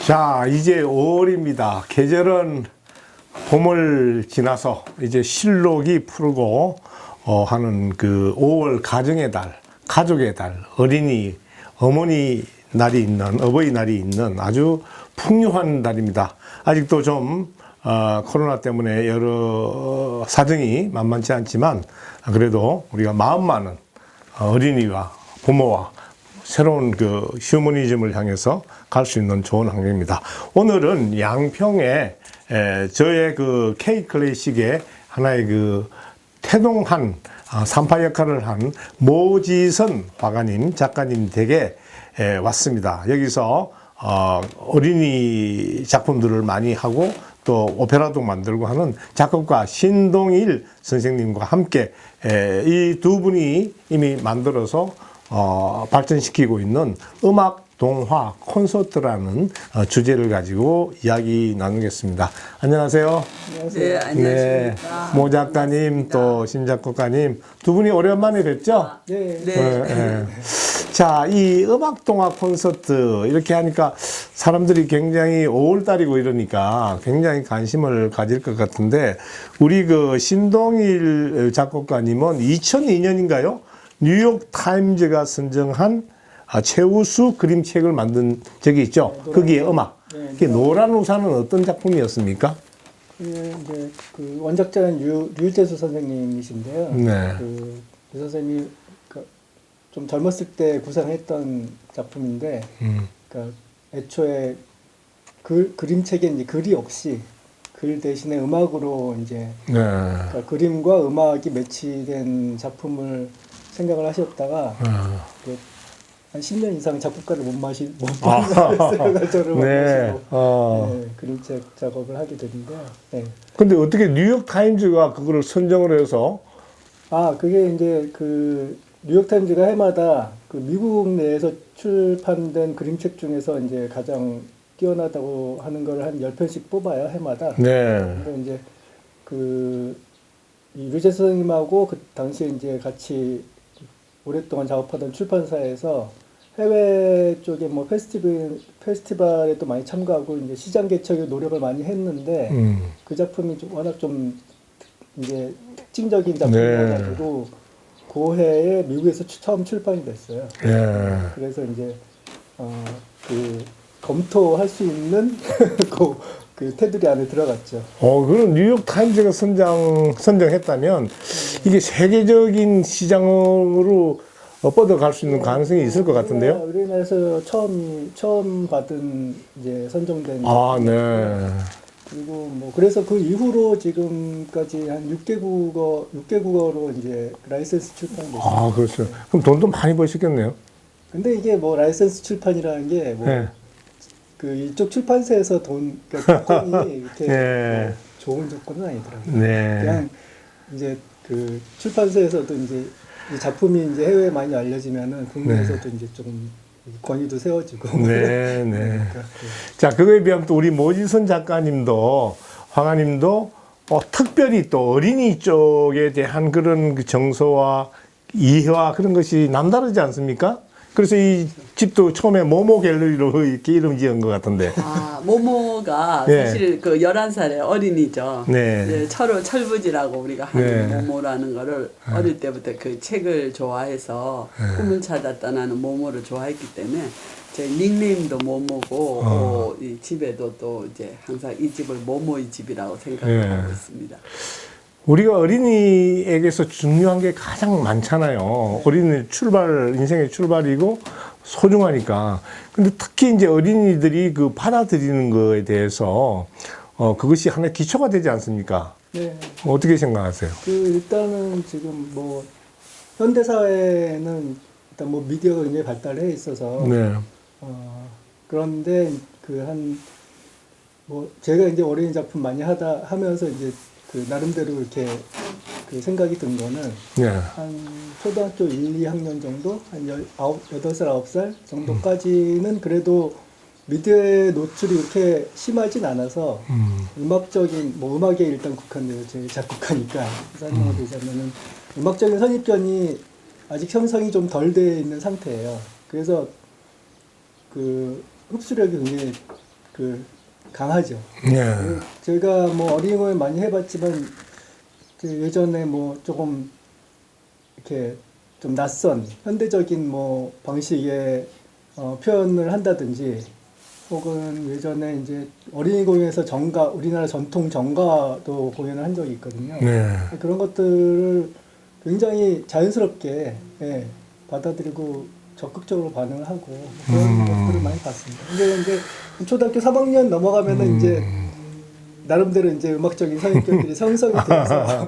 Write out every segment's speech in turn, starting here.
자, 이제 5월입니다. 계절은 봄을 지나서 이제 실록이 풀고 하는 그 5월 가정의 달, 가족의 달, 어린이, 어머니 날이 있는, 어버이날이 있는 아주 풍요한 달입니다. 아직도 좀 코로나 때문에 여러 사정이 만만치 않지만 그래도 우리가 마음 많은 어린이와 부모와 새로운 그 휴머니즘을 향해서 갈 수 있는 좋은 환경입니다. 오늘은 양평에 저의 그 K 클래식의 하나의 그 태동한 산파 역할을 한 모지선 화가님, 작가님 댁에 왔습니다. 여기서 어린이 작품들을 많이 하고 또 오페라도 만들고 하는 작곡가 신동일 선생님과 함께 이 두 분이 이미 만들어서 발전시키고 있는 음악 동화 콘서트라는 주제를 가지고 이야기 나누겠습니다. 안녕하세요. 네, 안녕하십니까. 모 작가님 또 신 작곡가님 두 분이 오랜만에 뵙죠? 네. 자, 이 음악 동화 콘서트 이렇게 하니까 사람들이 굉장히 5월달이고 이러니까 굉장히 관심을 가질 것 같은데 우리 그 신동일 작곡가님은 2002년인가요? 뉴욕 타임즈가 선정한 최우수 그림책을 만든 적이 있죠. 네, 거기에 음악. 네, 그게 노란 우산은 어떤 작품이었습니까? 이제 그 원작자는 류재수 선생님이신데요. 네. 그 선생님이 좀 젊었을 때 구상했던 작품인데, 그러니까 애초에 그림책에 이제 글이 없이 글 대신에 음악으로 이제 네. 그러니까 그림과 음악이 매치된 작품을 생각을 하셨다가 한 10년 이상 작곡가를 못 만났어요. 저를 네. 만나시고 그림책 작업을 하게 됐는데요. 네. 근데 어떻게 뉴욕 타임즈가 그거를 선정을 해서 그게 이제 그 뉴욕 타임즈가 해마다 그 미국 내에서 출판된 그림책 중에서 이제 가장 뛰어나다고 하는 걸 한 10편씩 뽑아요, 해마다. 네. 근데 이제 이 류재수 선생님하고 그 당시에 이제 같이 오랫동안 작업하던 출판사에서 해외 쪽에 뭐 페스티벌에도 많이 참가하고 이제 시장 개척에 노력을 많이 했는데 그 작품이 워낙 좀 이제 특징적인 작품이어가지고 그 해에 미국에서 처음 출판이 됐어요. 예. 그래서 이제 그 검토할 수 있는 그 테두리 안에 들어갔죠. 그럼 뉴욕 타임즈가 선정했다면 이게 세계적인 시장으로 뻗어갈 수 있는 가능성이 있을 것 같은데요? 우리나라에서 처음 받은 이제 선정된. 네. 그리고 뭐 그래서 그 이후로 지금까지 한 6개국어로 이제 라이센스 출판됐어요. 그렇죠. 그럼 돈도 많이 버시겠네요. 근데 이게 뭐 라이센스 출판이라는 게 뭐 그 이쪽 출판사에서 그러니까 조건이 이렇게 뭐 좋은 조건은 아니더라고요. 네. 그냥 이제 그 출판사에서도 이제 이 작품이 이제 해외에 많이 알려지면은 국내에서도 이제 조금 권위도 세워지고. 네. 그러니까, 자, 그거에 비하면 또 우리 모지선 작가님도, 화가님도 특별히 또 어린이 쪽에 대한 그런 그 정서와 이해와 그런 것이 남다르지 않습니까? 그래서 이 집도 처음에 모모 갤러리로 이렇게 이름 지은 것 같은데. 모모가 사실 그 11살의 어린이죠. 네. 철부지라고 우리가 하는 모모라는 거를 어릴 때부터 그 책을 좋아해서 꿈을 찾아 떠나는 모모를 좋아했기 때문에 제 닉네임도 모모고 이 집에도 또 이제 항상 이 집을 모모의 집이라고 생각하고 있습니다. 우리가 어린이에게서 중요한 게 가장 많잖아요. 어린이 인생의 출발이고 소중하니까. 근데 특히 이제 어린이들이 그 받아들이는 거에 대해서 그것이 하나의 기초가 되지 않습니까? 네. 어떻게 생각하세요? 일단은 지금 뭐 현대 사회는 일단 뭐 미디어가 굉장히 발달해 있어서 그런데 뭐 제가 이제 어린이 작품 많이 하면서 이제 그 나름대로 이렇게 그 생각이 든 거는 한 초등학교 1, 2학년 정도 한 8살, 9살 정도까지는 그래도 미디어의 노출이 그렇게 심하진 않아서 음악적인 뭐 음악에 일단 국한돼요. 제가 작곡하니까 설명을 드리자면은 음악적인 선입견이 아직 형성이 좀 덜 돼 있는 상태예요. 그래서 그 흡수력이 굉장히 그 강하죠. 네. 제가 뭐 어린이 공연 많이 해봤지만 그 예전에 뭐 조금 이렇게 좀 낯선 현대적인 뭐 방식의 표현을 한다든지 혹은 예전에 이제 어린이 공연에서 정가, 우리나라 전통 정가도 공연을 한 적이 있거든요. 네. 그런 것들을 굉장히 자연스럽게 받아들이고 적극적으로 반응을 하고 그런 것들을 많이 봤습니다. 근데 이제 초등학교 3학년 넘어가면은 이제 나름대로 이제 음악적인 선입견들이 형성이 돼서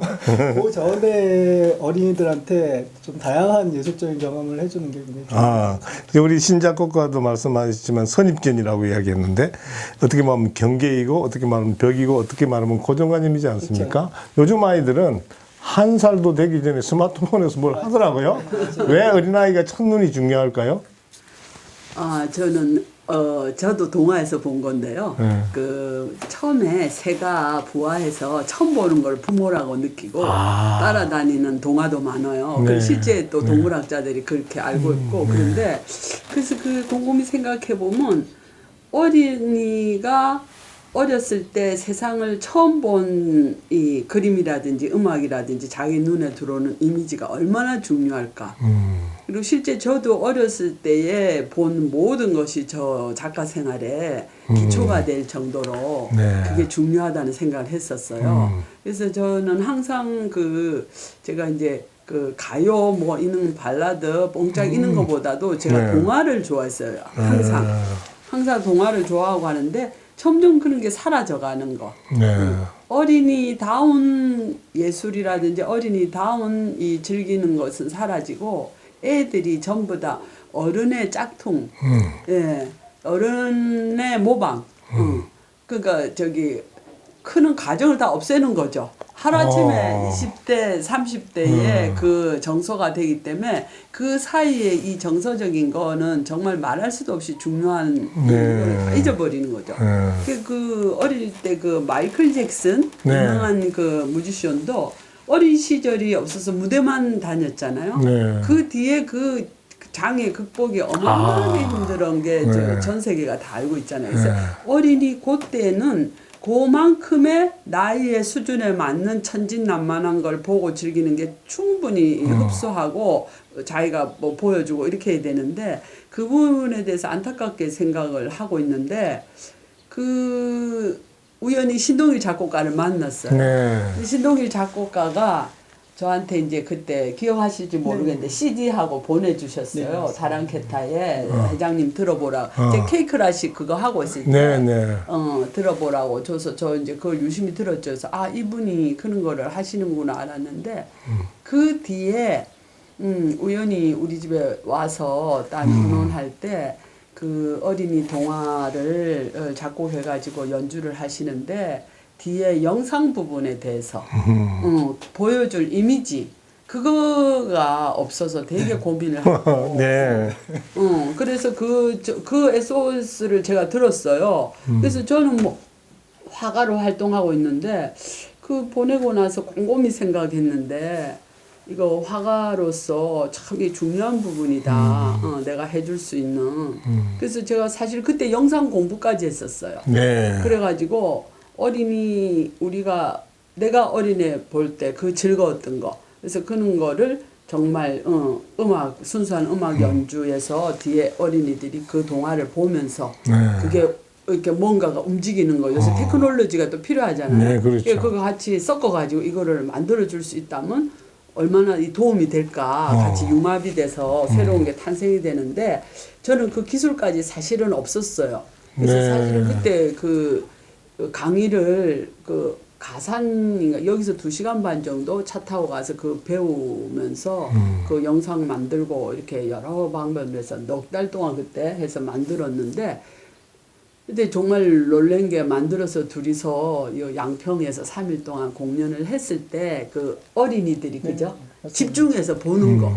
그 전에 어린이들한테 좀 다양한 예술적인 경험을 해주는 게 굉장히 중요해요. 우리 신작곡가도 말씀하셨지만 선입견이라고 이야기했는데 어떻게 말하면 경계이고 어떻게 말하면 벽이고 어떻게 말하면 고정관념이지 않습니까? 요즘 아이들은 한 살도 되기 전에 스마트폰에서 뭘 하더라고요. 왜 어린아이가 첫눈이 중요할까요? 저도 동화에서 본 건데요. 그 처음에 새가 부화해서 처음 보는 걸 부모라고 느끼고 따라다니는 동화도 많아요. 네. 실제 또 동물학자들이 그렇게 알고 있고 그런데 그래서 그 곰곰이 생각해 보면 어린이가 어렸을 때 세상을 처음 본 이 그림이라든지 음악이라든지 자기 눈에 들어오는 이미지가 얼마나 중요할까. 그리고 실제 저도 어렸을 때에 본 모든 것이 저 작가 생활에 기초가 될 정도로 네. 그게 중요하다는 생각을 했었어요. 그래서 저는 항상 제가 이제 그 가요 뭐 이런 발라드 뽕짝 이런 거보다도 제가 네. 동화를 좋아했어요. 항상 동화를 좋아하고 하는데 점점 그런 게 사라져가는 거. 네. 어린이다운 예술이라든지 어린이다운 이 즐기는 것은 사라지고 애들이 전부 다 어른의 짝퉁, 어른의 모방. 그러니까 크는 가정을 다 없애는 거죠. 하루아침에 20대, 30대에 그 정서가 되기 때문에 그 사이에 이 정서적인 거는 정말 말할 수도 없이 중요한 걸 다 잊어버리는 거죠. 그 어릴 때 그 마이클 잭슨, 유명한 그 뮤지션도 어린 시절이 없어서 무대만 다녔잖아요. 그 뒤에 그 장애 극복이 어마어마하게 힘들은 게 전 세계가 다 알고 있잖아요. 그래서 어린이 그때는 그만큼의 나이의 수준에 맞는 천진난만한 걸 보고 즐기는 게 충분히 흡수하고 자기가 뭐 보여주고 이렇게 해야 되는데 그 부분에 대해서 안타깝게 생각을 하고 있는데 우연히 신동일 작곡가를 만났어요. 신동일 작곡가가 저한테 이제 그때 기억하실지 모르겠는데 CD하고 보내주셨어요. 다랑케타에 회장님 들어보라. 제가 케이크라식 그거 하고 있을 때 들어보라고 줘서 저 이제 그걸 유심히 들었죠. 그래서 이분이 그런 거를 하시는구나 알았는데 그 뒤에 우연히 우리 집에 와서 딱 의논할 때 그 어린이 동화를 작곡해가지고 연주를 하시는데 뒤에 영상 부분에 대해서 보여줄 이미지 그거가 없어서 되게 고민을 하고 그래서 그 SOS를 제가 들었어요. 그래서 저는 뭐 화가로 활동하고 있는데 그 보내고 나서 곰곰이 생각했는데 이거 화가로서 참 중요한 부분이다. 내가 해줄 수 있는. 그래서 제가 사실 그때 영상 공부까지 했었어요. 그래가지고 내가 어린애 볼 때 그 즐거웠던 거. 그래서 그런 거를 정말, 순수한 음악 연주에서 뒤에 어린이들이 그 동화를 보면서 그게 이렇게 뭔가가 움직이는 거. 요새 테크놀로지가 또 필요하잖아요. 그렇죠. 그거 같이 섞어가지고 이거를 만들어줄 수 있다면 얼마나 이 도움이 될까. 같이 융합이 돼서 새로운 게 탄생이 되는데 저는 그 기술까지 사실은 없었어요. 그래서 사실은 그때 그 강의를 가산인가 여기서 2시간 반 정도 차 타고 가서 그 배우면서 그 영상 만들고 이렇게 여러 방법으로 해서 넉 달 동안 그때 해서 만들었는데 근데 정말 놀란 게 만들어서 둘이서 양평에서 3일 동안 공연을 했을 때 그 어린이들이 그죠? 집중해서 보는 거.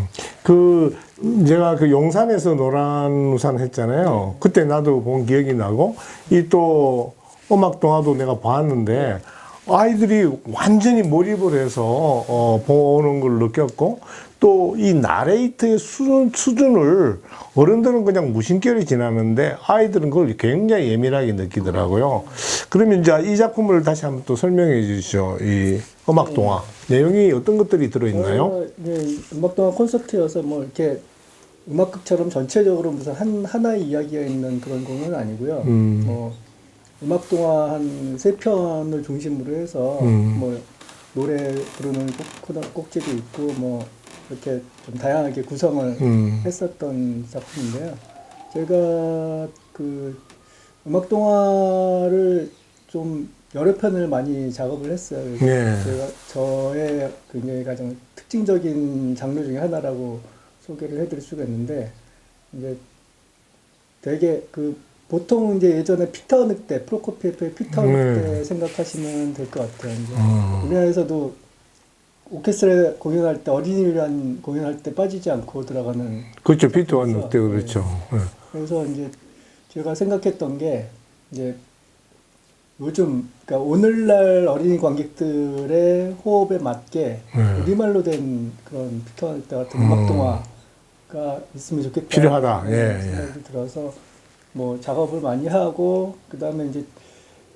제가 그 용산에서 노란우산 했잖아요. 그때 나도 본 기억이 나고 이 또 음악 동화도 내가 봤는데 아이들이 완전히 몰입을 해서 보는 걸 느꼈고 또 이 나레이터의 수준을 어른들은 그냥 무심결에 지나는데 아이들은 그걸 굉장히 예민하게 느끼더라고요. 그러면 이제 이 작품을 다시 한번 또 설명해 주시죠. 이 음악 동화 내용이 어떤 것들이 들어있나요? 네, 음악 동화 콘서트여서 뭐 이렇게 음악극처럼 전체적으로 무슨 하나의 이야기가 있는 그런 공연은 아니고요. 뭐 음악 동화 한 3편을 중심으로 해서 뭐 노래 부르는 꼭지도 있고 뭐 이렇게 좀 다양하게 구성을 했었던 작품인데요. 제가 그 음악 동화를 좀 여러 편을 많이 작업을 했어요. 그래서 네. 제가 저의 굉장히 가장 특징적인 장르 중에 하나라고 소개를 해드릴 수가 있는데 이제 되게 그 보통 이제 예전에 피터 늑대, 프로코피에프의 피터 늑대 생각하시면 될 것 같아요. 이제 우리나라에서도 오케스트라 공연할 때 어린이를 공연할 때 빠지지 않고 들어가는 그렇죠. 피터와 늑대 그렇죠. 네. 그래서 이제 제가 생각했던 게 이제 요즘 그러니까 오늘날 어린이 관객들의 호흡에 맞게 우리말로 된 그런 피터 늑대 같은 음악 동화가 있으면 좋겠다. 필요하다. 예, 생각이 들어서 뭐 작업을 많이 하고 그 다음에 이제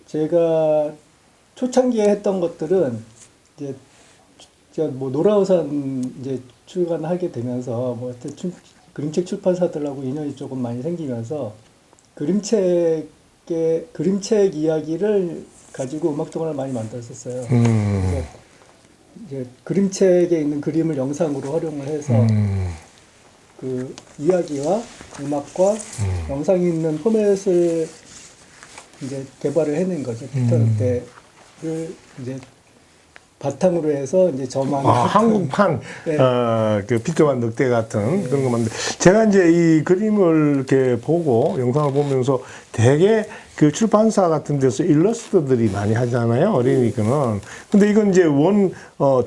제가 초창기에 했던 것들은 이제 제가 뭐 노라우산 이제 출간하게 되면서 뭐 그림책 출판사들하고 인연이 조금 많이 생기면서 그림책 이야기를 가지고 음악 동화를 많이 만들었었어요. 그래서 이제 그림책에 있는 그림을 영상으로 활용을 해서 그 이야기와 음악과 영상이 있는 포맷을 이제 개발을 해낸 거죠. 피터 늑대를 이제 바탕으로 해서 이제 저만 한국판 네. 그 피터와 늑대 같은 그런 거 만데 제가 이제 이 그림을 이렇게 보고 영상을 보면서 되게 그 출판사 같은 데서 일러스트들이 많이 하잖아요. 어린이 거는. 근데 이건 이제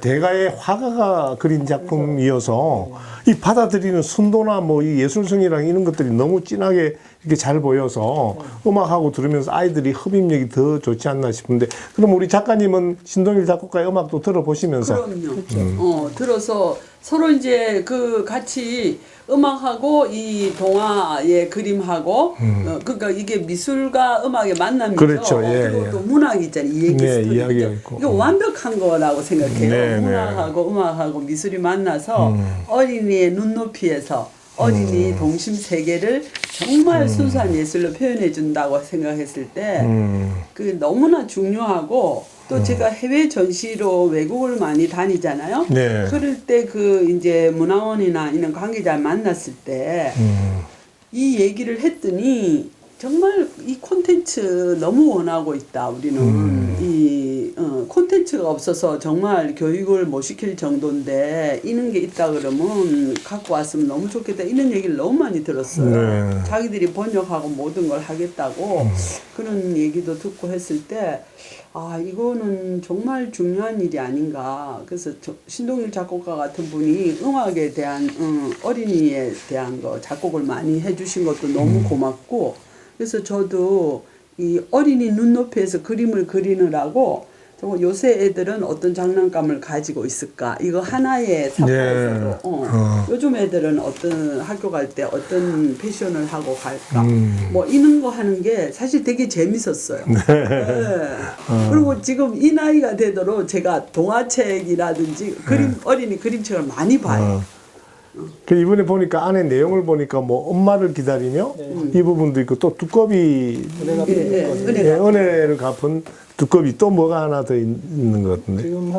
대가의 화가가 그린 작품이어서 이 받아들이는 순도나 뭐 이 예술성이랑 이런 것들이 너무 진하게 이렇게 잘 보여서 음악하고 들으면서 아이들이 흡입력이 더 좋지 않나 싶은데 그럼 우리 작가님은 신동일 작곡가의 음악도 들어보시면서 그럼요. 들어서 서로 이제 그 같이 음악하고 이 동화의 그림하고 그러니까 이게 미술과 음악의 만남이죠. 그렇죠. 예, 그리고 예. 또 문학이 있잖아요. 이야기 네, 스토리. 이야기가 있고. 이거 완벽한 거라고 생각해요. 네, 문학하고 음악하고 미술이 만나서 어린이의 눈높이에서 어린이 동심 세계를 정말 순수한 예술로 표현해 준다고 생각했을 때 그 너무나 중요하고 또 제가 해외 전시로 외국을 많이 다니잖아요. 네. 그럴 때 그 이제 문화원이나 이런 관계자 만났을 때 이 얘기를 했더니 정말 이 콘텐츠 너무 원하고 있다. 우리는 이 콘텐츠가 없어서 정말 교육을 못 시킬 정도인데 이런 게 있다 그러면 갖고 왔으면 너무 좋겠다. 이런 얘기를 너무 많이 들었어요. 네. 자기들이 번역하고 모든 걸 하겠다고 그런 얘기도 듣고 했을 때 아 이거는 정말 중요한 일이 아닌가. 그래서 신동일 작곡가 같은 분이 음악에 대한 어린이에 대한 거 작곡을 많이 해주신 것도 너무 고맙고 그래서 저도 이 어린이 눈높이에서 그림을 그리느라고 정말 요새 애들은 어떤 장난감을 가지고 있을까? 이거 하나의 사파에서도 요즘 애들은 어떤 학교 갈 때 어떤 패션을 하고 갈까? 뭐 이런 거 하는 게 사실 되게 재밌었어요. 네. 그리고 지금 이 나이가 되도록 제가 동화책이라든지 어린이 그림책을 많이 봐요. 그 이번에 보니까 안에 내용을 보니까 뭐 엄마를 기다리며 이 부분도 있고 또 두꺼비 은혜를 갚은 두꺼비 또 뭐가 하나 더 있는 것 같은데 지금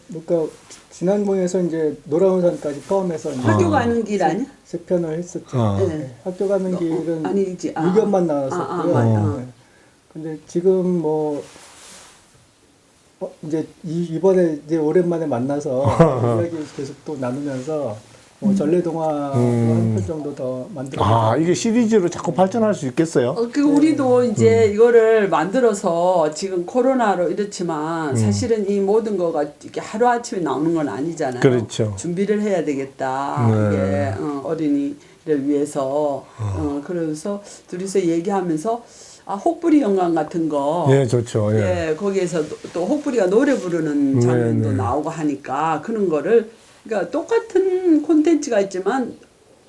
그러니까 지난번에서 이제 노라운산까지 포함해서 학교 가는 길 아니야? 세 편을 했었죠. 네. 학교 가는 길은 아니지. 6견만 나왔었고요. 네. 근데 지금 뭐 이제 이번에 이제 오랜만에 만나서 이야기 계속 또 나누면서 뭐 전래동화 한 편 정도 더 만들어. 이게 시리즈로 자꾸 발전할 수 있겠어요? 그 우리도 이제 이거를 만들어서 지금 코로나로 이렇지만 사실은 이 모든 거가 이렇게 하루 아침에 나오는 건 아니잖아요. 그렇죠. 준비를 해야 되겠다. 이게 어린이를 위해서 그래서 둘이서 얘기하면서 혹부리 영감 같은 거. 예, 좋죠. 예. 예, 거기에서 또 혹부리가 노래 부르는 장면도 네. 나오고 하니까 그런 거를 그러니까 똑같은 콘텐츠가 있지만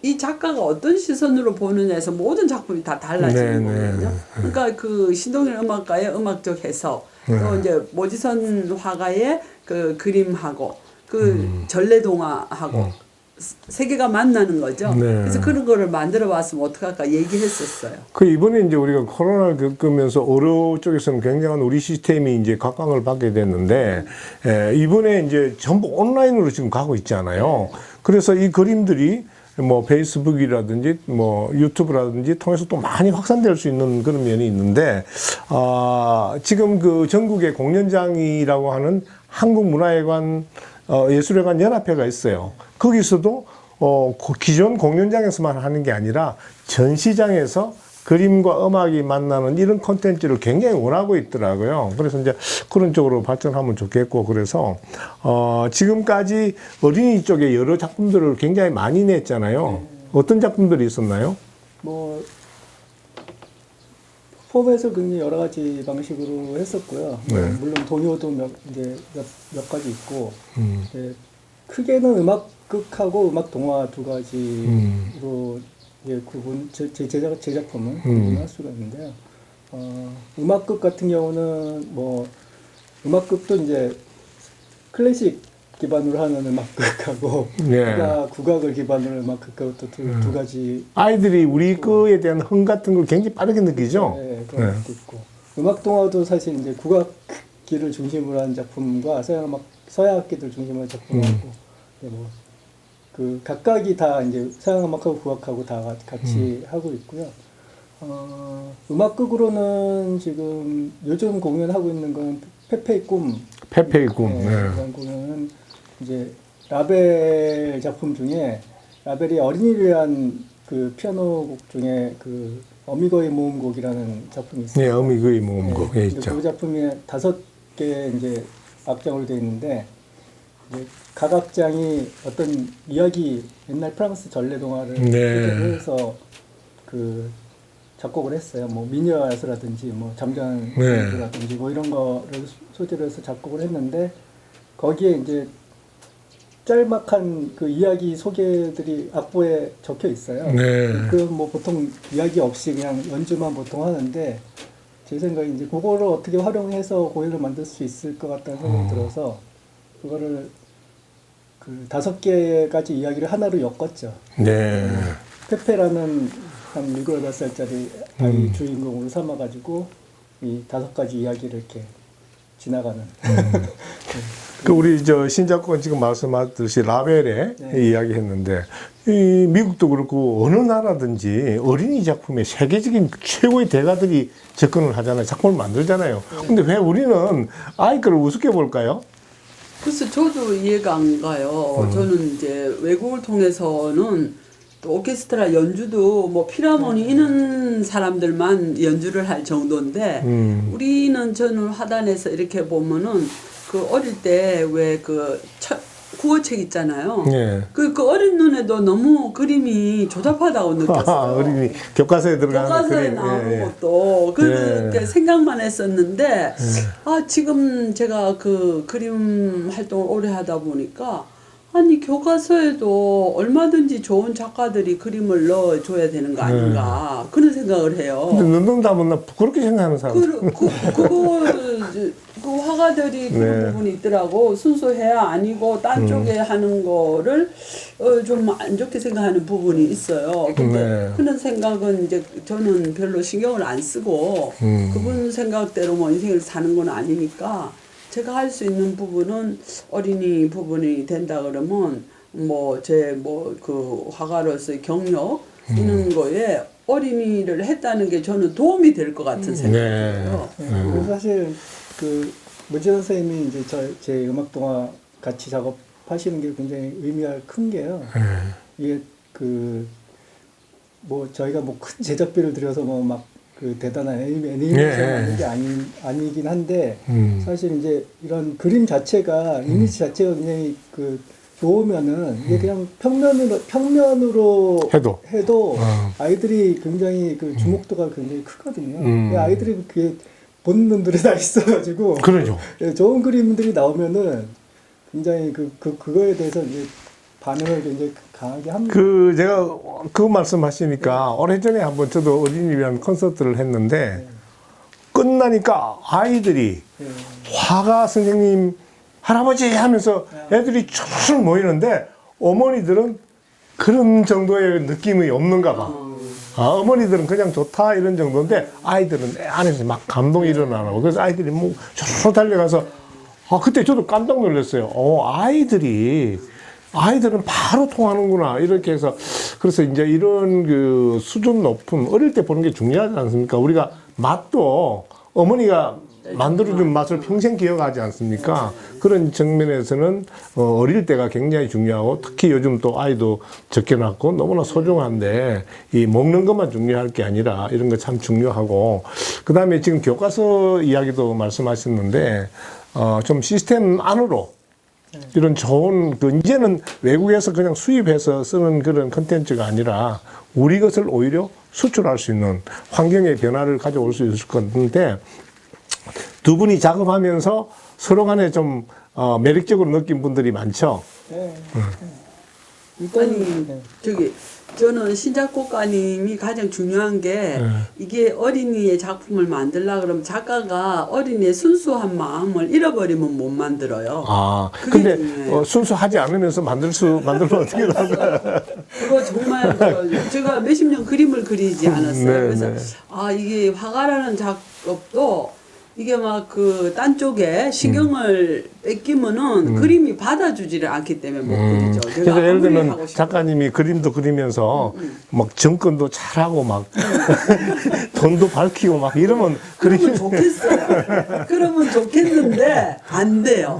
이 작가가 어떤 시선으로 보느냐에서 모든 작품이 다 달라지는 네, 네. 거거든요. 그러니까 그 신동일 음악가의 음악적 해석, 또 이제 모지선 화가의 그 그림하고 그 전래동화하고 세 개가 만나는 거죠. 네. 그래서 그런 거를 만들어 봤으면 어떡할까 얘기했었어요. 그 이번에 이제 우리가 코로나를 겪으면서 의료 쪽에서는 굉장한 우리 시스템이 이제 각광을 받게 됐는데, 이번에 이제 전부 온라인으로 지금 가고 있잖아요. 그래서 이 그림들이 뭐 페이스북이라든지 뭐 유튜브라든지 통해서 또 많이 확산될 수 있는 그런 면이 있는데, 지금 그 전국의 공연장이라고 하는 한국문화회관 예술회관 연합회가 있어요. 거기서도 기존 공연장에서만 하는 게 아니라 전시장에서 그림과 음악이 만나는 이런 콘텐츠를 굉장히 원하고 있더라고요. 그래서 이제 그런 쪽으로 발전하면 좋겠고, 그래서 지금까지 어린이 쪽에 여러 작품들을 굉장히 많이 냈잖아요. 어떤 작품들이 있었나요? 뭐 폼에서 굉장히 여러 가지 방식으로 했었고요. 네. 물론 동요도 몇 가지 있고, 이제 크게는 음악극하고 음악 동화 두 가지로 이제 제 작품은 구분할 수가 있는데요. 음악극 같은 경우는 뭐 음악극도 이제 클래식 기반으로 하는 음악극하고 네. 국악을 기반으로 음악극하고 또 두 가지. 아이들이 우리 거에 대한 흥 같은 걸 굉장히 빠르게 느끼죠? 네, 그런 것도 있고. 음악 동화도 사실 이제 국악기를 중심으로 한 작품과 서양 악기들 중심으로 한 작품하고 뭐 그 각각이 다 이제 서양 음악하고 국악하고 다 같이 하고 있고요. 음악극으로는 지금 요즘 공연하고 있는 건 페페의 꿈. 페페의 꿈. 네, 네. 그런 공연은 이제 라벨 작품 중에 라벨이 어린이를 위한 그 피아노 곡 중에 그 어미거의 모음곡이라는 작품이 있어요. 네, 어미거의 모음곡. 예, 근데 있죠. 그 작품이 5개 이제 악장으로 되어 있는데 이제 각 악장이 어떤 이야기 옛날 프랑스 전래동화를 소재로 해서 그 작곡을 했어요. 뭐 미녀 야수라든지 뭐 잠자는 공주라든지 뭐 이런 거를 소재로 해서 작곡을 했는데 거기에 이제 짤막한 그 이야기 소개들이 악보에 적혀 있어요. 그건 뭐 보통 이야기 없이 그냥 연주만 보통 하는데 제 생각에 이제 그거를 어떻게 활용해서 공연을 만들 수 있을 것 같다는 생각이 들어서 그거를 그 5개까지 이야기를 하나로 엮었죠. 네. 페페라는 한 7, 8살짜리 아이 주인공으로 삼아가지고 이 5가지 이야기를 이렇게 지나가는. 그 우리 저 신작가가 지금 말씀하셨듯이 라벨에 이야기했는데 이 미국도 그렇고 어느 나라든지 어린이 작품에 세계적인 최고의 대가들이 접근을 하잖아요. 작품을 만들잖아요. 근데 왜 우리는 아이 거를 우습게 볼까요? 그래서 저도 이해가 안 가요. 저는 이제 외국을 통해서는 또 오케스트라 연주도 뭐 필하모니 있는 사람들만 연주를 할 정도인데 우리는 저는 화단에서 이렇게 보면은 그 어릴 때 왜 그 국어책 있잖아요. 그 어린 눈에도 너무 그림이 조잡하다고 느꼈어요. 어린이 교과서에 들어가는 교과서에 그림. 나오는 것도 그렇게 생각만 했었는데 지금 제가 그 그림 활동을 오래 하다 보니까 아니 교과서에도 얼마든지 좋은 작가들이 그림을 넣어줘야 되는 거 아닌가 그런 생각을 해요. 근데 눈동자면 나 그렇게 생각하는 사람. 그 화가들이 그런 부분이 있더라고. 순수해야 아니고 딴 쪽에 하는 거를 좀 안 좋게 생각하는 부분이 있어요. 근데 그런 생각은 이제 저는 별로 신경을 안 쓰고 그분 생각대로 뭐 인생을 사는 건 아니니까 제가 할 수 있는 부분은 어린이 부분이 된다 그러면 뭐 그 화가로서의 경력 이런 거에 어린이를 했다는 게 저는 도움이 될 것 같은 생각이에요. 그래서 사실 그 문재 선생님이 이제 제 음악 동화 같이 작업하시는 게 굉장히 의미가 큰 게요. 이게 그 뭐 저희가 뭐 큰 제작비를 들여서 뭐 막 그 대단한 애니메이션 하는 게 아니긴 한데 사실 이제 이런 그림 자체가 이미지 자체가 굉장히 그 놓으면은 이게 그냥 평면으로 해도 아이들이 굉장히 그 주목도가 굉장히 크거든요. 아이들이 그게 보는 눈들이 다 있어가지고 그러죠. 예, 좋은 그림들이 나오면은 굉장히 그거에 대해서 이제 반응을 굉장히 강하게 합니다. 제가 그 말씀하시니까 오래전에 한번 저도 어린이 위한 콘서트를 했는데 끝나니까 아이들이 화가 선생님 할아버지 하면서 애들이 쭉 모이는데 어머니들은 그런 정도의 느낌이 없는가 봐. 어머니들은 그냥 좋다 이런 정도인데 아이들은 안에서 막 감동이 일어나고 그래서 아이들이 뭐 쭉 달려가서 그때 저도 깜짝 놀랐어요. 아이들은 바로 통하는구나 이렇게 해서 그래서 이제 이런 그 수준 높은 어릴 때 보는 게 중요하지 않습니까? 우리가 맛도 어머니가 만들어준 맛을 평생 기억하지 않습니까? 그런 측면에서는 어릴 때가 굉장히 중요하고 특히 요즘 또 아이도 적게 낳고 너무나 소중한데 이 먹는 것만 중요할 게 아니라 이런 거 참 중요하고 그 다음에 지금 교과서 이야기도 말씀하셨는데 좀 시스템 안으로 이런 좋은 이제는 외국에서 그냥 수입해서 쓰는 그런 컨텐츠가 아니라 우리 것을 오히려 수출할 수 있는 환경의 변화를 가져올 수 있을 건데 두 분이 작업하면서 서로 간에 좀 매력적으로 느낀 분들이 많죠. 네. 아니 저는 신작곡가님이 가장 중요한 게 이게 어린이의 작품을 만들려 그러면 작가가 어린이의 순수한 마음을 잃어버리면 못 만들어요. 근데 순수하지 않으면서 만들면 어떻게 나올까요? 그거 정말 제가 몇십 년 그림을 그리지 않았어요. 네, 그래서 네. 이게 화가라는 작업도 이게 막 그 딴 쪽에 신경을 뺏기면은 그림이 받아주지를 않기 때문에 못 그리죠. 그래서 예를 들면 작가님이 그림도 그리면서 막 정권도 잘하고 막 돈도 밝히고 막 이러면 그러면 좋겠어요. 그러면 좋겠는데 안 돼요.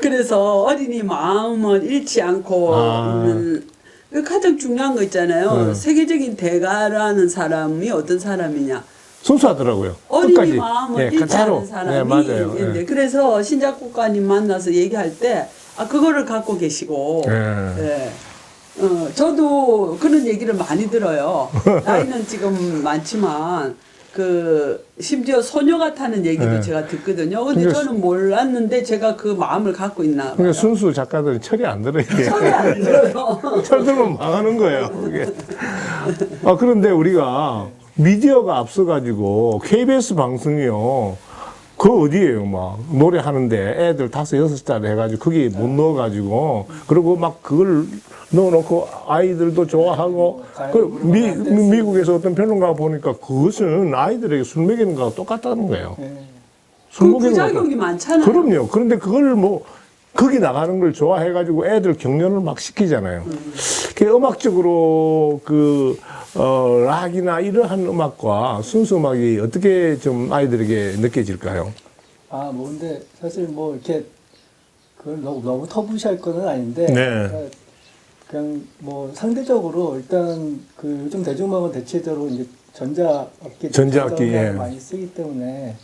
그래서 어린이 마음을 잃지 않고 있는 가장 중요한 거 있잖아요. 세계적인 대가라는 사람이 어떤 사람이냐. 순수하더라고요. 어린이 끝까지. 마음을 잃지 않은 사람이 네, 맞아요. 있는데 그래서 신작곡가님 만나서 얘기할 때 그거를 갖고 계시고 저도 그런 얘기를 많이 들어요. 나이는 지금 많지만 심지어 소녀 같다는 얘기도 제가 듣거든요. 근데 저는 몰랐는데 제가 그 마음을 갖고 있나 봐요. 그러니까 순수 작가들은 철이 안 들어요. 철이 안 들어요. 철 들면 망하는 거예요. 그게. 그런데 우리가 미디어가 앞서가지고 KBS 방송이요. 어디에요, 막. 노래하는데 애들 5, 6살 해가지고 거기 못 넣어가지고 그리고 막 그걸 넣어놓고 아이들도 좋아하고 미국에서 어떤 평론가 보니까 그것은 아이들에게 술 먹이는 거하고 똑같다는 거예요. 술 먹이는 부작용이 많잖아요. 그럼요. 그런데 그걸 거기 나가는 걸 좋아해가지고 애들 경련을 막 시키잖아요. 음악적으로 락이나 이러한 음악과 순수 음악이 어떻게 좀 아이들에게 느껴질까요? 근데 사실 이렇게 그걸 너무 터부시할 건 아닌데 그냥 상대적으로 일단 요즘 대중음악은 대체적으로 이제 전자악기 많이 쓰기 때문에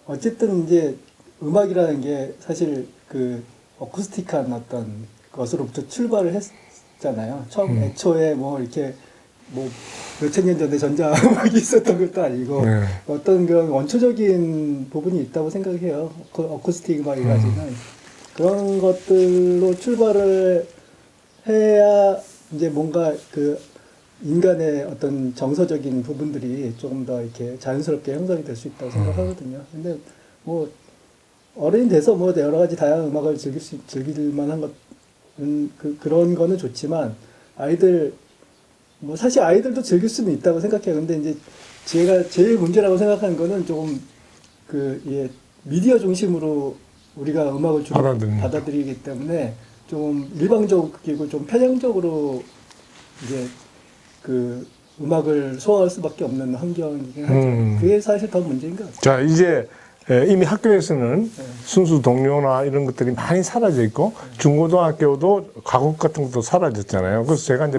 어쨌든 이제 음악이라는 게 사실 어쿠스틱한 어떤 것으로부터 출발을 했잖아요. 애초에 이렇게 몇천 년 전에 전자음악이 있었던 것도 아니고 어떤 그런 원초적인 부분이 있다고 생각해요. 어쿠스틱 음악이 가지는 그런 것들로 출발을 해야 이제 뭔가 인간의 어떤 정서적인 부분들이 조금 더 이렇게 자연스럽게 형성이 될 수 있다고 생각하거든요. 근데 어른이 돼서 여러 가지 다양한 음악을 즐길 만한 것은 그런 거는 좋지만 사실 아이들도 즐길 수는 있다고 생각해요. 근데 이제 제가 제일 문제라고 생각하는 거는 조금 미디어 중심으로 우리가 음악을 주로 받아들이기 때문에 좀 일방적이고 좀 편향적으로 이제 음악을 소화할 수밖에 없는 환경이긴 하죠. 그게 사실 더 문제인 것 같아요. 자, 이제 이미 학교에서는 순수 동요나 이런 것들이 많이 사라져 있고 중고등학교도 과목 같은 것도 사라졌잖아요. 그래서 제가 이제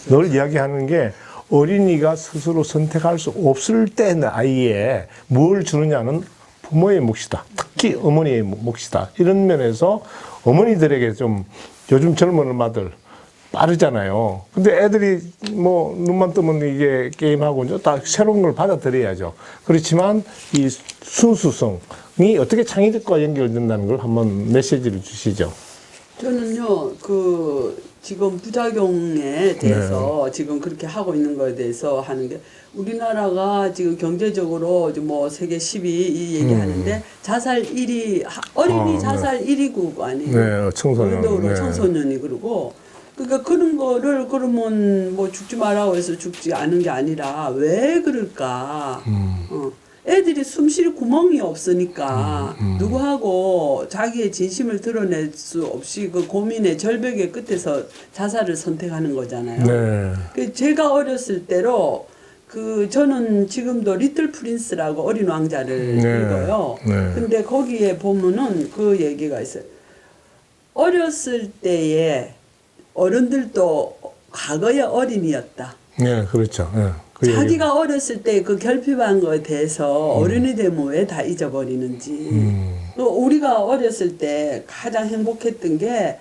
늘 이야기하는 게 어린이가 스스로 선택할 수 없을 때 아이에 뭘 주느냐는 부모의 몫이다. 특히 어머니의 몫이다. 이런 면에서 어머니들에게 좀 요즘 젊은 엄마들 빠르잖아요. 근데 애들이 뭐 눈만 뜨면 이게 게임하고 이제 다 새로운 걸 받아들여야죠. 그렇지만 이 순수성이 어떻게 창의력과 연결된다는 걸 한번 메시지를 주시죠. 저는요, 지금 부작용에 대해서 지금 그렇게 하고 있는 거에 대해서 하는 게 우리나라가 지금 경제적으로 뭐 세계 10위 이 얘기하는데 자살 1위, 어린이 자살 1위국 아니에요. 네, 청소년. 인도로 청소년이 그러고 그러니까 그런 거를 그러면 뭐 죽지 말라고 해서 죽지 않은 게 아니라 왜 그럴까? 애들이 숨쉴 구멍이 없으니까 누구하고 자기의 진심을 드러낼 수 없이 그 고민의 절벽의 끝에서 자살을 선택하는 거잖아요. 네. 그 제가 어렸을 때로 저는 지금도 리틀 프린스라고 어린 왕자를 읽어요. 네. 근데 거기에 보면은 그 얘기가 있어요. 어렸을 때에 어른들도 과거의 어린이였다. 네, 그렇죠. 네. 그 자기가 어렸을 때 그 결핍한 거에 대해서 어른이 되면 왜 다 잊어버리는지. 또 우리가 어렸을 때 가장 행복했던 게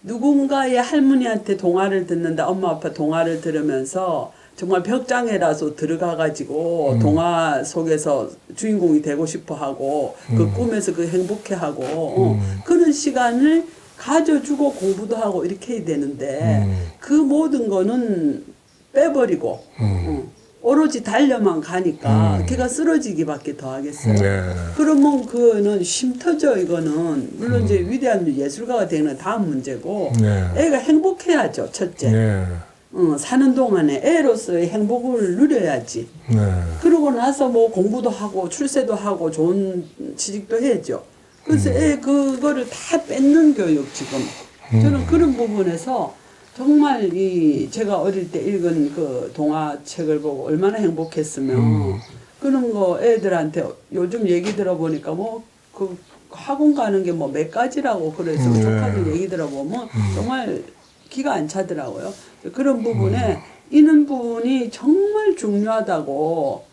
누군가의 할머니한테 동화를 듣는다. 엄마 아빠 동화를 들으면서 정말 벽장애라서 들어가가지고 동화 속에서 주인공이 되고 싶어 하고 그 꿈에서 그 행복해 하고 그런 시간을 가져주고 공부도 하고 이렇게 해야 되는데 그 모든 거는 빼버리고 오로지 달려만 가니까 걔가 쓰러지기밖에 더 하겠어요. 네. 그러면 그는 쉼터죠. 이거는 물론 이제 위대한 예술가가 되는 다음 문제고 네. 애가 행복해야죠. 첫째. 네. 사는 동안에 애로서의 행복을 누려야지. 네. 그러고 나서 뭐 공부도 하고 출세도 하고 좋은 취직도 해야죠. 그래서 애 그거를 다 뺏는 교육 지금. 저는 그런 부분에서 정말 제가 어릴 때 읽은 그 동화책을 보고 얼마나 행복했으면 그런 거 애들한테 요즘 얘기 들어보니까 뭐 그 학원 가는 게 뭐 몇 가지라고 그래서 조카들 얘기 들어보면 정말 기가 안 차더라고요. 그런 부분에 이런 부분이 정말 중요하다고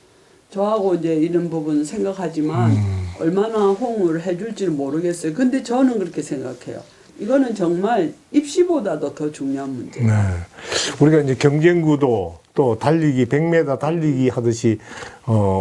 저하고 이제 이런 부분 생각하지만 얼마나 호응을 해줄지는 모르겠어요. 근데 저는 그렇게 생각해요. 이거는 정말 입시보다도 더 중요한 문제예요. 네. 우리가 이제 경쟁구도 또 달리기, 100m 달리기 하듯이,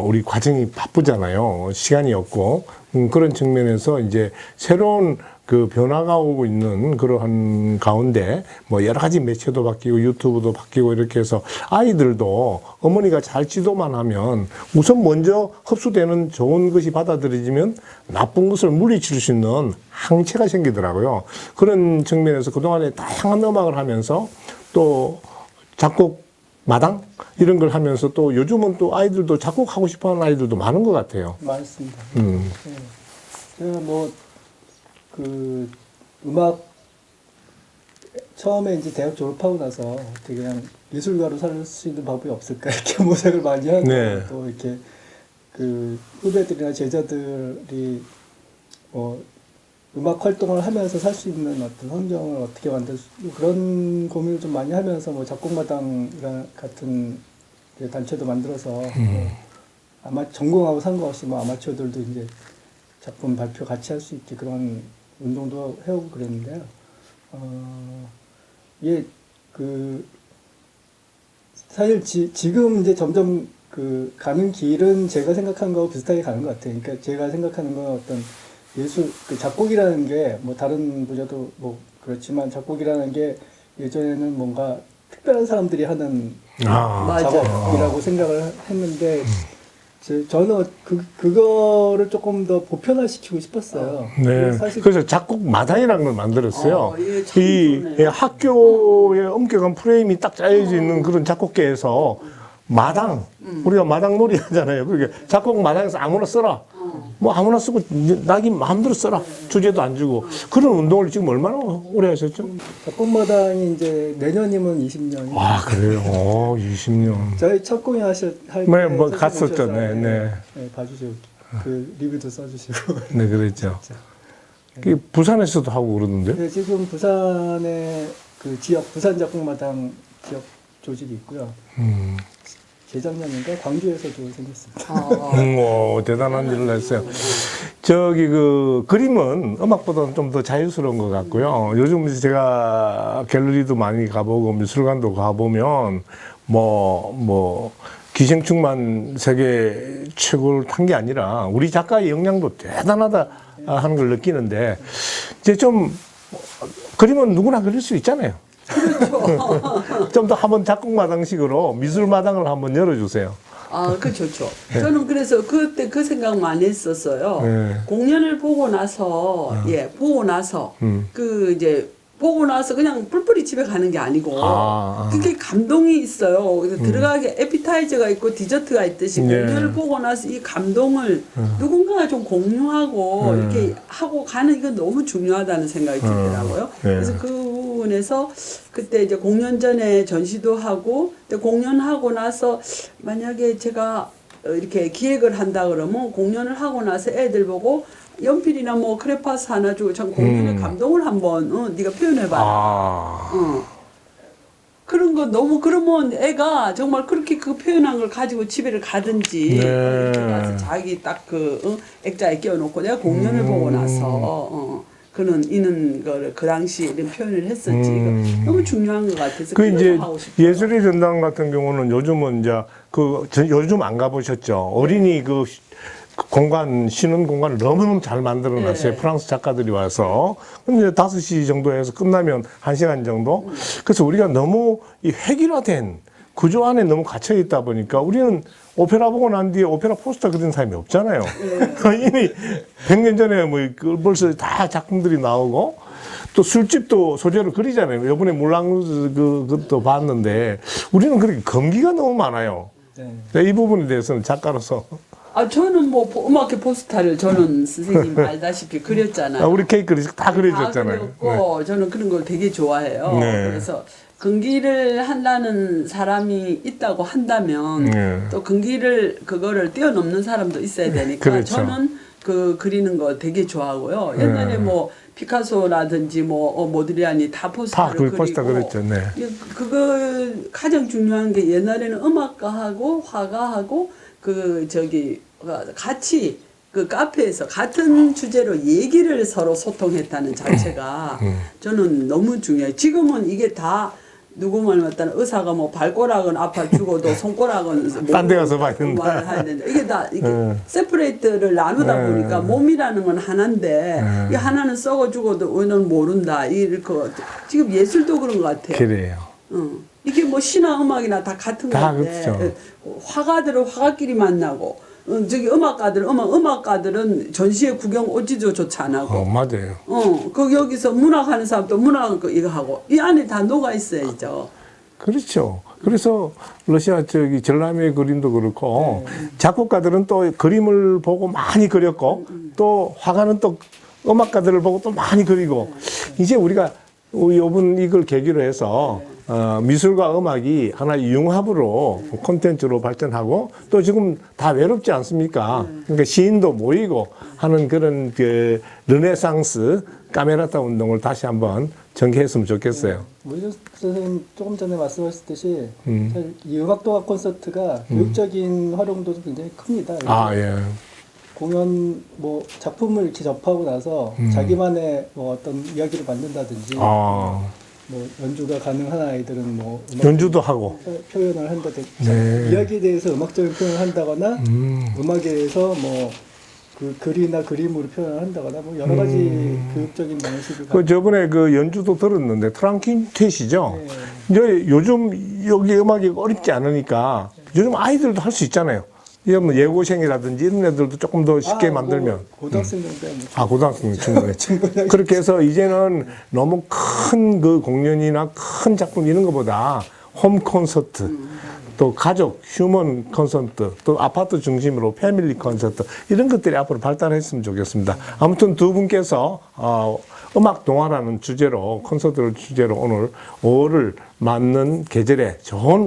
우리 과정이 바쁘잖아요. 시간이 없고. 그런 측면에서 이제 새로운 그 변화가 오고 있는 그러한 가운데 뭐 여러 가지 매체도 바뀌고 유튜브도 바뀌고 이렇게 해서 아이들도 어머니가 잘 지도만 하면 우선 먼저 흡수되는 좋은 것이 받아들여지면 나쁜 것을 물리칠 수 있는 항체가 생기더라고요. 그런 측면에서 그동안에 다양한 음악을 하면서 또 작곡 마당 이런 걸 하면서 또 요즘은 또 아이들도 작곡하고 싶어 하는 아이들도 많은 것 같아요. 많습니다. 네. 제가 음악 처음에 이제 대학 졸업하고 나서 어떻게 그냥 예술가로 살 수 있는 방법이 없을까 이렇게 모색을 많이 하고 네. 또 이렇게 그 후배들이나 제자들이 음악 활동을 하면서 살 수 있는 어떤 환경을 어떻게 만들 수 그런 고민을 좀 많이 하면서 뭐 작곡마당 같은 단체도 만들어서 아마 전공하고 상관없이 뭐 아마추어들도 이제 작품 발표 같이 할 수 있게 그런 운동도 해오고 그랬는데요. 이게 사실 지금 이제 점점 가는 길은 제가 생각하는 거하고 비슷하게 가는 것 같아요. 그러니까 제가 생각하는 건 어떤 예술, 작곡이라는 게 뭐 다른 분야도 뭐 그렇지만 작곡이라는 게 예전에는 뭔가 특별한 사람들이 하는 작업이라고 생각을 했는데 저는 그거를 조금 더 보편화시키고 싶었어요. 네. 사실 그래서 작곡 마당이라는 걸 만들었어요. 예, 참 이 좋네요. 학교에 엄격한 프레임이 딱 짜여져 있는 그런 작곡계에서 마당, 우리가 마당놀이 하잖아요. 그러니까 작곡 마당에서 아무나 써라. 뭐 아무나 쓰고 나기 마음대로 써라. 주제도 안 주고. 그런 운동을 지금 얼마나 오래 하셨죠? 작곡마당이 이제 내년이면 20년. 와, 그래요. 20년. 저희 첫 공연 할 때. 네, 뭐 선생님 갔었죠. 오셔서 네. 봐주시고, 리뷰도 써주시고. 네, 그랬죠. 부산에서도 하고 그러는데. 네, 지금 부산에 부산 작곡마당 지역 조직이 있고요. 재작년인가 광주에서도 생겼습니다. 대단한 일을 했어요. 저기 그 그림은 음악보다는 좀 더 자유스러운 것 같고요. 요즘 제가 갤러리도 많이 가보고 미술관도 가보면 기생충만 세계 최고를 탄 게 아니라 우리 작가의 역량도 대단하다 하는 걸 느끼는데 이제 좀 그림은 누구나 그릴 수 있잖아요. 그렇죠. 좀 더 한번 작곡마당식으로 미술마당을 한번 열어주세요. 그 좋죠. 저는 그래서 그때 그 생각 많이 했었어요. 네. 공연을 보고 나서, 보고 나서, 보고 나서 그냥 뿔뿔이 집에 가는 게 아니고, 그게 감동이 있어요. 그래서 들어가게 에피타이저가 있고 디저트가 있듯이 공연을 보고 나서 이 감동을 누군가가 좀 공유하고 이렇게 하고 가는 이건 너무 중요하다는 생각이 들더라고요. 그래서 그 부분에서 그때 이제 공연 전에 전시도 하고, 공연하고 나서 만약에 제가 이렇게 기획을 한다 그러면 공연을 하고 나서 애들 보고 연필이나 뭐 크레파스 하나 주고 전 공연의 감동을 한번 네가 표현해봐라. 그런 거 너무 그러면 애가 정말 그렇게 그 표현한 걸 가지고 집에를 가든지 이렇게 가서 자기 딱 그 액자에 끼워놓고 내가 공연을 보고 나서 그는 이는 거를 그 당시 이런 표현을 했었지. 너무 중요한 것 같아서 그 이제 하고 싶어요. 예술의 전당 같은 경우는 요즘은 이제 요즘 안 가보셨죠? 어린이 그 공간, 쉬는 공간을 너무너무 잘 만들어 놨어요. 프랑스 작가들이 와서. 근데 5시 정도에서 끝나면 1시간 정도? 그래서 우리가 너무 이 획일화된 구조 안에 너무 갇혀 있다 보니까 우리는 오페라 보고 난 뒤에 오페라 포스터 그린 사람이 없잖아요. 이미 100년 전에 벌써 다 작품들이 나오고 또 술집도 소재로 그리잖아요. 이번에 물랑루즈 그것도 봤는데 우리는 그렇게 검기가 너무 많아요. 이 부분에 대해서는 작가로서 저는 뭐 음악회 포스터를 저는 선생님 알다시피 그렸잖아요. 우리 케이크를 다 그려줬잖아요. 다 그렸고 저는 그런 걸 되게 좋아해요. 그래서 금기를 한다는 사람이 있다고 한다면 또 그거를 뛰어넘는 사람도 있어야 되니까 그렇죠. 저는 그 그리는 거 되게 좋아하고요. 옛날에 뭐 피카소라든지 모드리안이 다 포스터를 그리고 포스터 그렸죠. 그거 가장 중요한 게 옛날에는 음악가하고 화가하고 같이 그 카페에서 같은 주제로 얘기를 서로 소통했다는 자체가 저는 너무 중요해요. 지금은 이게 다 누구 말 맞다는 의사가 뭐 발가락은 아파 죽어도 손가락은 딴 데 가서 봐야 된다. 말을 해야 된다. 이게 다 세퍼레이트를 나누다 보니까 몸이라는 건 하나인데 이 하나는 썩어 죽어도 어는 모른다. 지금 예술도 그런 것 같아요. 그래요. 이게 뭐 시나 음악이나 다 같은 건데 그렇죠. 화가들은 화가끼리 만나고 음악가들은 전시회 구경 오지도 조차 안 하고 맞아요. 여기서 문학하는 사람도 문학 이거 하고 이 안에 다 녹아 있어야죠. 그렇죠. 그래서 러시아 전람회 그림도 그렇고 작곡가들은 또 그림을 보고 많이 그렸고 또 화가는 또 음악가들을 보고 또 많이 그리고 이제 우리가 이번 이걸 계기로 해서 미술과 음악이 하나의 융합으로 콘텐츠로 발전하고 또 지금 다 외롭지 않습니까? 그러니까 시인도 모이고 하는 그런 그 르네상스 카메라타 운동을 다시 한번 전개했으면 좋겠어요. 오희정 선생님 조금 전에 말씀하셨듯이 사실 이 음악도가 콘서트가 교육적인 활용도도 굉장히 큽니다. 공연 뭐 작품을 이렇게 접하고 나서 자기만의 뭐 어떤 이야기를 만든다든지 뭐 연주가 가능한 아이들은 뭐 연주도 하고 표현을 한다든지 이야기에 대해서 음악적인 표현을 한다거나 음악에 대해서 뭐 그 글이나 그림으로 표현을 한다거나 뭐 여러 가지 교육적인 방식을 저번에 그 연주도 들었는데 트랑퀸텟이죠. 이제 요즘 여기 음악이 어렵지 않으니까 요즘 아이들도 할 수 있잖아요. 뭐 예고생이라든지 이런 애들도 조금 더 쉽게 만들면. 고등학생 정도. 고등학생 충분히. 그렇게 해서 이제는 너무 큰 그 공연이나 큰 작품 이런 것보다 홈 콘서트, 또 가족, 휴먼 콘서트, 또 아파트 중심으로 패밀리 콘서트 이런 것들이 앞으로 발달했으면 좋겠습니다. 아무튼 두 분께서 음악 동화라는 주제로 콘서트를 주제로 오늘 5월을 맞는 계절에 좋은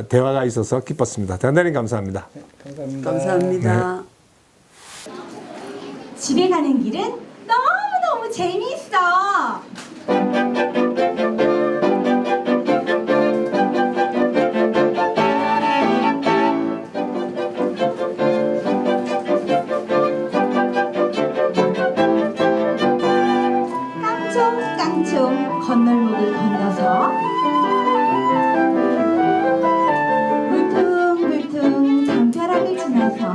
대화가 있어서 기뻤습니다. 대단히 감사합니다. 감사합니다. 감사합니다. 집에 가는 길은 너무너무 재미있어. 깡총깡총 건널목을 건너서 불퉁불퉁 장벼락을 지나서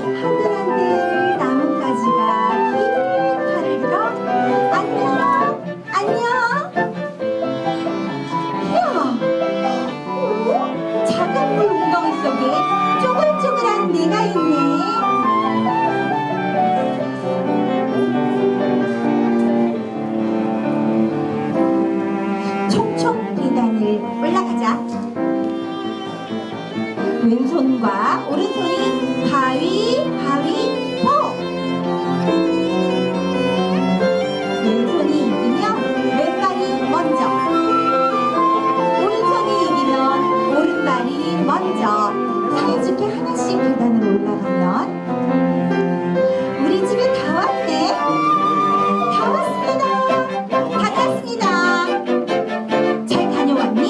한들한들 나뭇가지가 긴 팔을 들어 안녕 안녕. 이야, 작은 물 웅덩이 속에 쪼글쪼글한 내가 있네. 총총 계단을 올라가자. 왼손과 오른손이 가위바위보. 왼손이 이기면 왼발이 먼저, 오른손이 이기면 오른발이 먼저. 사이좋게 하나씩 계단을 올라가면 우리 집에 다 왔네. 다 왔습니다. 다녀왔습니다. 잘 다녀왔니?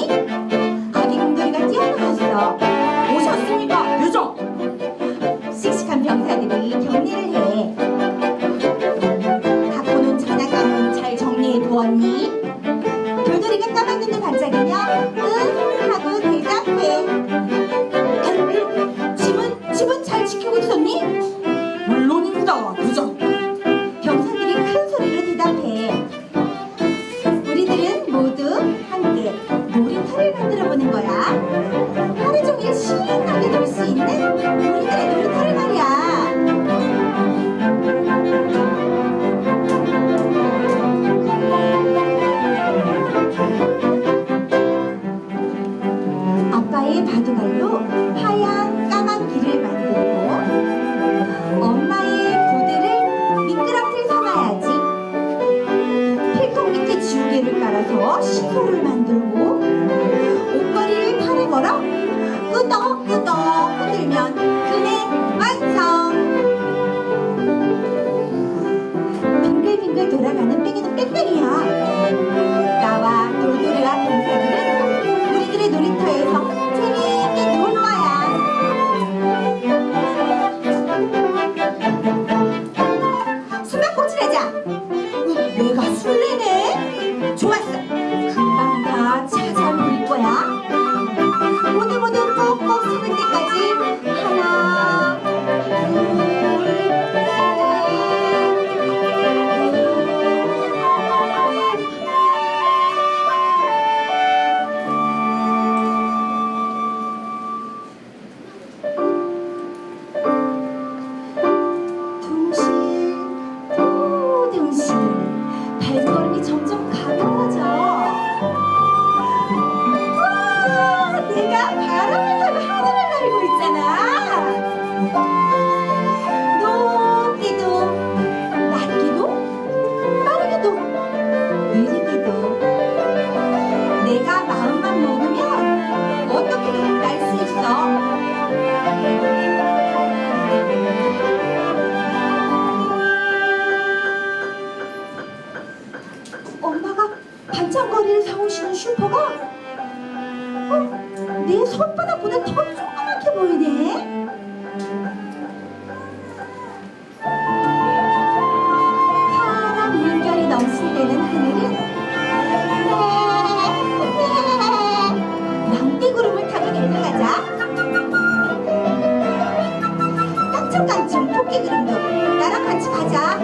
아기 공돌이가 뛰어나갔어. 오셨습니까, 요정? 씩씩한 병사들이 격리를 해. 갖고 논 장난감은 잘 정리해 두었니? 돌돌이가 까만 눈을 반짝이며 응 하고 대답해. 집은 잘 지키고 있었니? 물론입니다, 요정. 병사들이 큰 소리로 대답해. 우리들은 모두 함께 놀이터를 만들어 보는 거야. 하루 종일 신나게 놀 수 있는 우리들의 놀이터를 말이야. 아빠의 바둑알로 하얀 까만 길을 만들고 엄마의 보드를 미끄럼틀 삼아야지. 필통 밑에 지우개를 깔아서 시소를 만들고 옷걸이를 팔에 걸어 끄덕끄덕 흔들면 그네 완성. 빙글빙글 돌아가는 뺑이는 뺑뺑이야. 나와 돌돌이와 병사들은 우리들의 놀이터에서 재미있게 놀 거야. 숨바꼭질하자. 내가 술래네. 좋았어. 금방 다 찾아 보일 거야. 모두 꼭꼭 숨을 때까지 하나, 둘, 둥실 발걸음이 점점 가까워져. 와, 내가 바람을 타고 하늘을 날고 있잖아. 높기도 낮기도 빠르기도 느리기도 내가 마음만 먹으면 어떻게든 날 수 있어. 엄마가 반찬거리를 사오시는 슈퍼가 내 손바닥보다 더 조그맣게 보이네. 파란 물결이 넘칠 때는 하늘은 낭비구름을 타고 내려가자. 깡총깡총 토끼구름도 나랑 같이 가자.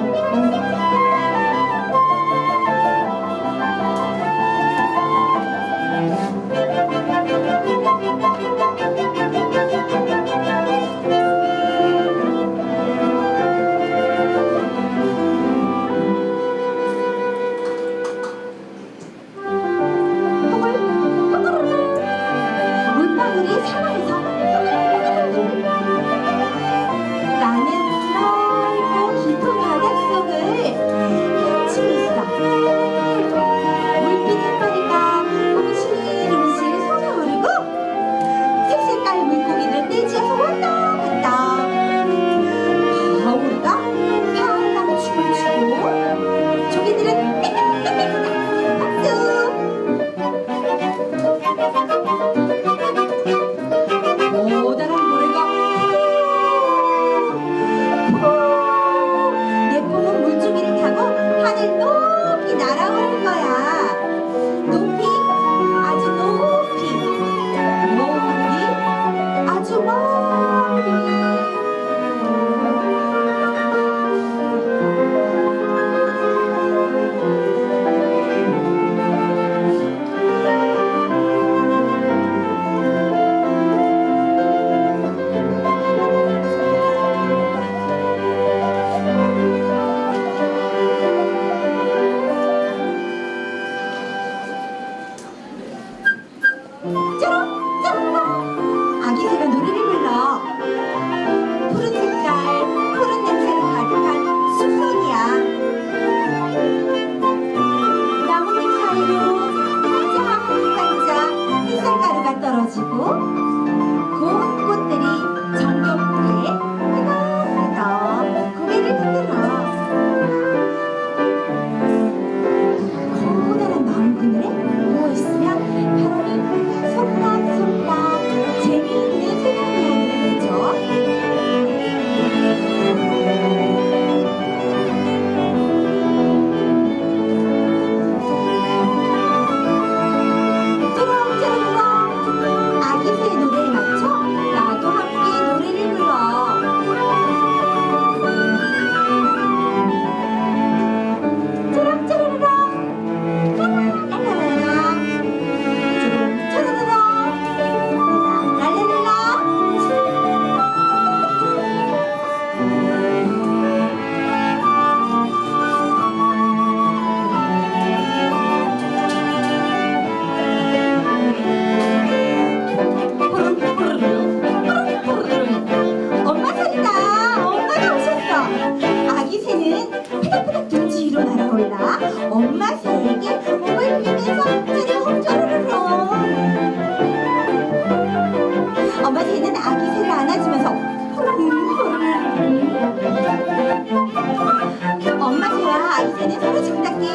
하는 서로 정답기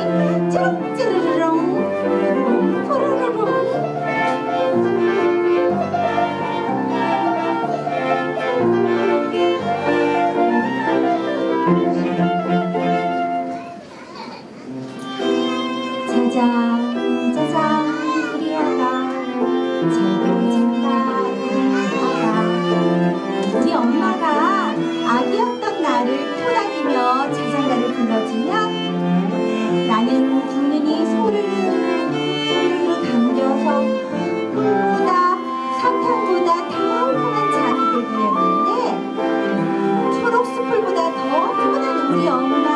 찌롱찌르르롱 푸르르롱. 짜잔 짜잔 우리 아가 잘도 잔다 우리 아가. 우리 엄마가 아기였던 나를 토닥이며 자장가를 불러주면 나는 두 눈이 소르르 감겨서 꿈보다 사탕보다 더 푸른 잠이 들고 했는데 초록 수풀보다 더 푸른 우리 엄마